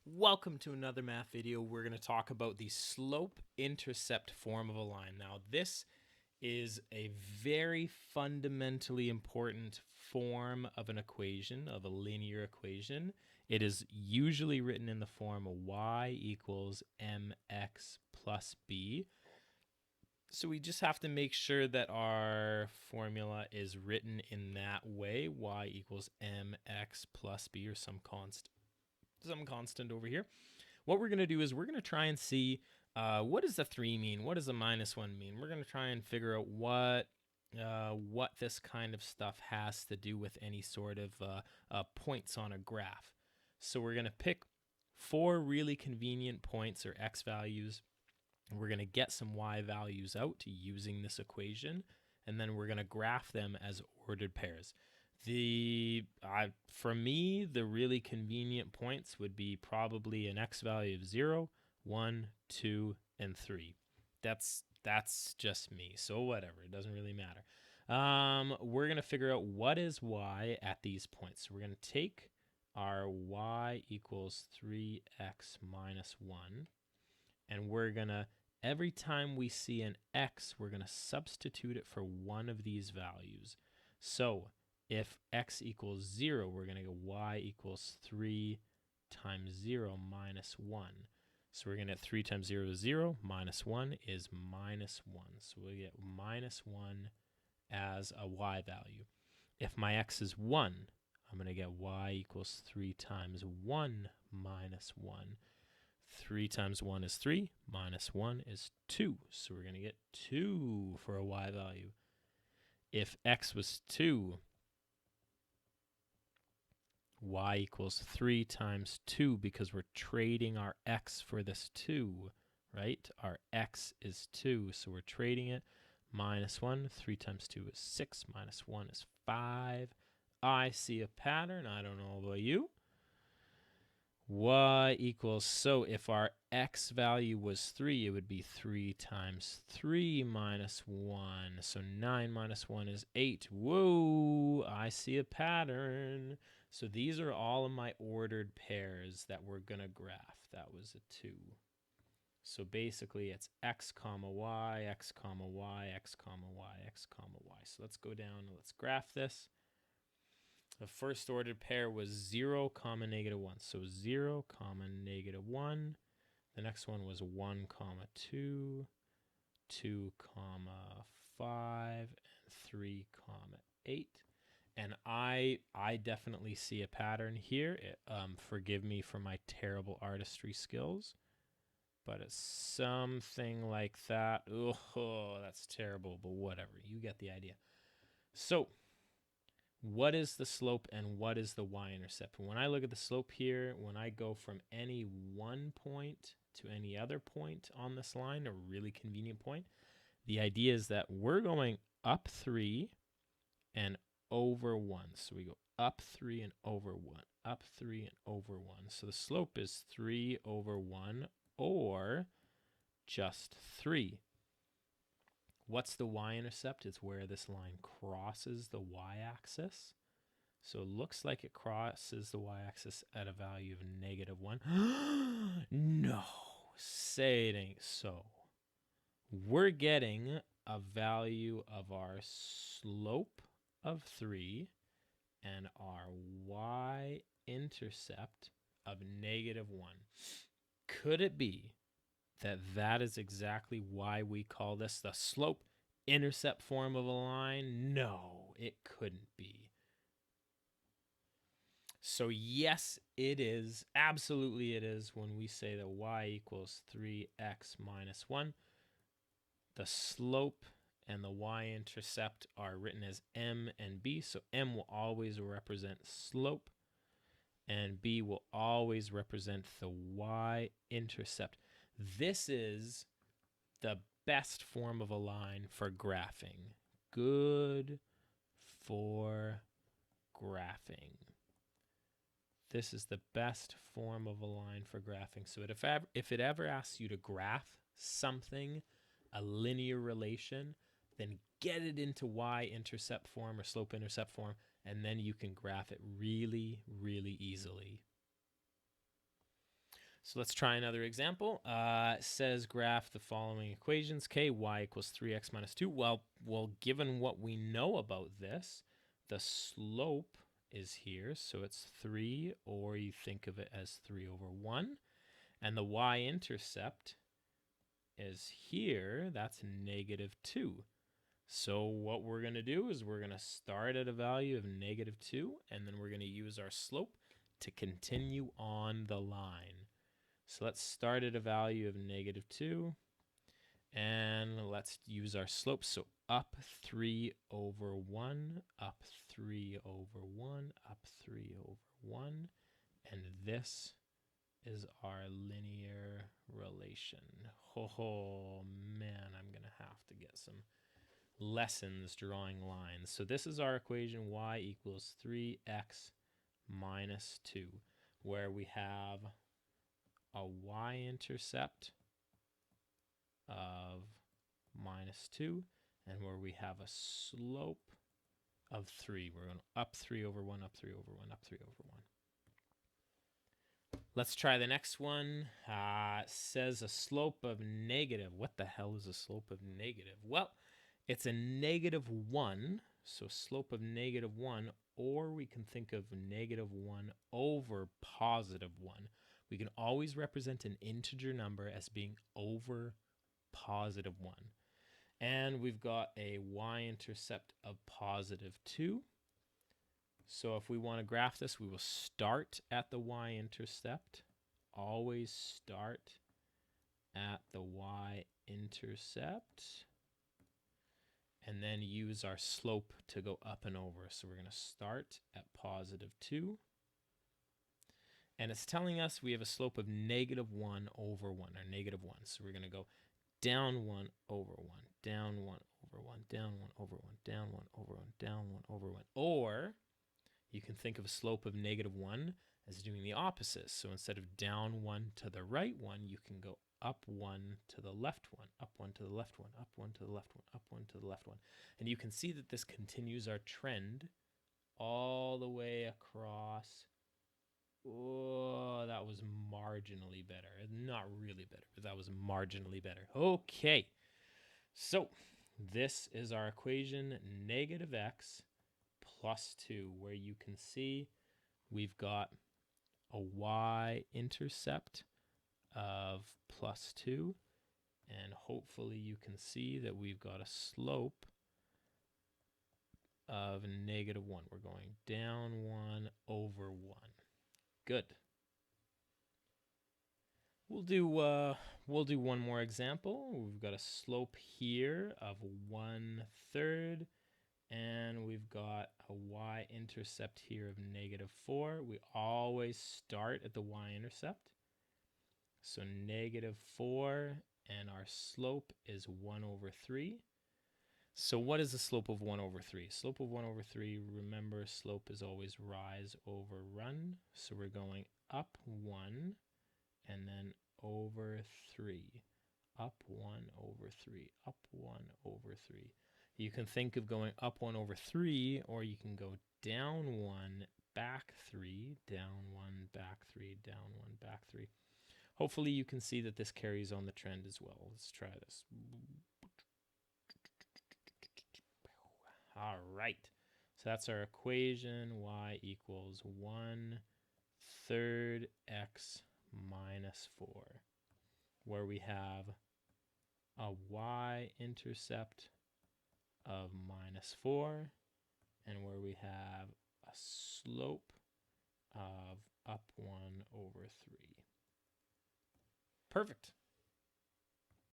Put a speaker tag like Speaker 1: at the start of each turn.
Speaker 1: Welcome to another math video. We're going to talk about the slope-intercept form of a line. Now, this is a very fundamentally important form of an equation, of a linear equation. It is usually written in the form of y equals mx plus b. So we just have to make sure that our formula is written in that way, y equals mx plus b, or some constant over here. What we're going to do is we're going to try and see what does the 3 mean? What does the minus 1 mean? We're going to try and figure out what this kind of stuff has to do with any sort of points on a graph. So we're going to pick 4 really convenient points or x values. We're going to get some y values out using this equation, and then we're going to graph them as ordered pairs. For me, the really convenient points would be probably an x value of 0, 1, 2, and 3. That's just me, so whatever, it doesn't really matter. We're going to figure out what is y at these points. So we're going to take our y equals 3x minus 1, and we're going to, every time we see an x, we're going to substitute it for one of these values. So if x equals 0, we're going to go y equals 3 times 0 minus 1. So we're going to get 3 times 0 is 0, minus 1 is minus 1. So we get minus 1 as a y value. If my x is 1, I'm going to get y equals 3 times 1 minus 1. 3 times 1 is 3, minus 1 is 2. So we're going to get 2 for a y value. If x was 2, y equals 3 times 2, because we're trading our x for this 2, right? Our x is 2, so we're trading it. Minus 1, 3 times 2 is 6, minus 1 is 5. I see a pattern. I don't know about you. Y equals, so if our x value was 3, it would be 3 times 3 minus 1. So 9 minus 1 is 8. Whoa, I see a pattern. So these are all of my ordered pairs that we're going to graph. That was a 2. So basically it's x comma y, x comma y, x comma y, x comma y. So let's go down and let's graph this. The first ordered pair was 0, comma, negative 1. So 0, comma, negative 1. The next one was 1, comma, 2, 2, comma, 5, and 3, comma, 8. And I definitely see a pattern here. Forgive me for my terrible artistry skills, but it's something like that. Oh, that's terrible, but whatever. You get the idea. So what is the slope and what is the y-intercept? When I look at the slope here, when I go from any one point to any other point on this line, a really convenient point, the idea is that we're going up 3 and over 1. So we go up 3 and over 1, up 3 and over 1. So the slope is 3 over 1 or just 3. What's the y-intercept? It's where this line crosses the y-axis. So it looks like it crosses the y-axis at a value of negative 1. No, say it ain't so. We're getting a value of our slope of 3 and our y-intercept of negative 1. Could it be that that is exactly why we call this the slope-intercept form of a line? No, it couldn't be. So yes, it is. Absolutely it is when we say that y equals 3x minus 1. The slope and the y-intercept are written as m and b. So m will always represent slope, and b will always represent the y-intercept. This is the best form of a line for graphing. Good for graphing. This is the best form of a line for graphing. So if it ever asks you to graph something, a linear relation, then get it into y-intercept form or slope-intercept form, and then you can graph it really, really easily. So let's try another example. It says graph the following equations. Okay, y equals 3x minus 2. Well, given what we know about this, the slope is here, so it's 3, or you think of it as 3 over 1. And the y-intercept is here, that's negative 2. So what we're going to do is we're going to start at a value of negative 2, and then we're going to use our slope to continue on the line. So let's start at a value of negative 2, and let's use our slope. So up 3 over 1, up 3 over 1, up 3 over 1, and this is our linear relation. Oh man, I'm going to have to get some lessons drawing lines. So this is our equation, y equals 3x minus 2, where we have a y-intercept of minus 2, and where we have a slope of 3. We're going up 3 over 1, up 3 over 1, up 3 over 1. Let's try the next one. Says a slope of negative. What the hell is a slope of negative? Well, it's a negative 1, so slope of negative 1, or we can think of negative 1 over positive 1. We can always represent an integer number as being over positive 1. And we've got a y-intercept of positive 2. So if we want to graph this, we will start at the y-intercept. Always start at the y-intercept. And then use our slope to go up and over. So we're going to start at positive 2. And it's telling us we have a slope of negative 1 over 1, or negative 1. So we're going to go down 1 over 1, down 1 over 1, down 1 over 1, down 1 over 1, down 1 over 1. Or you can think of a slope of negative 1 as doing the opposite. So instead of down 1 to the right 1, you can go up 1 to the left 1, up 1 to the left 1, up 1 to the left 1, up 1 to the left 1. And you can see that this continues our trend all the way across. Oh, that was marginally better. Not really better, but that was marginally better. Okay, so this is our equation, negative x plus 2, where you can see we've got a y-intercept of plus 2, and hopefully you can see that we've got a slope of negative 1. We're going down 1 over 1. Good. We'll do one more example. We've got a slope here of 1/3, and we've got a y-intercept here of negative 4. We always start at the y-intercept. So negative 4, and our slope is 1 over 3. So what is the slope of 1 over 3? Slope of 1 over 3, remember, slope is always rise over run. So we're going up 1 and then over 3. Up 1 over 3. Up 1 over 3. You can think of going up 1 over 3, or you can go down 1, back 3, down 1, back 3, down 1, back 3. Hopefully you can see that this carries on the trend as well. Let's try this. All right, so that's our equation, y equals 1/3 x minus 4, where we have a y-intercept of minus 4, and where we have a slope of up 1 over 3. Perfect.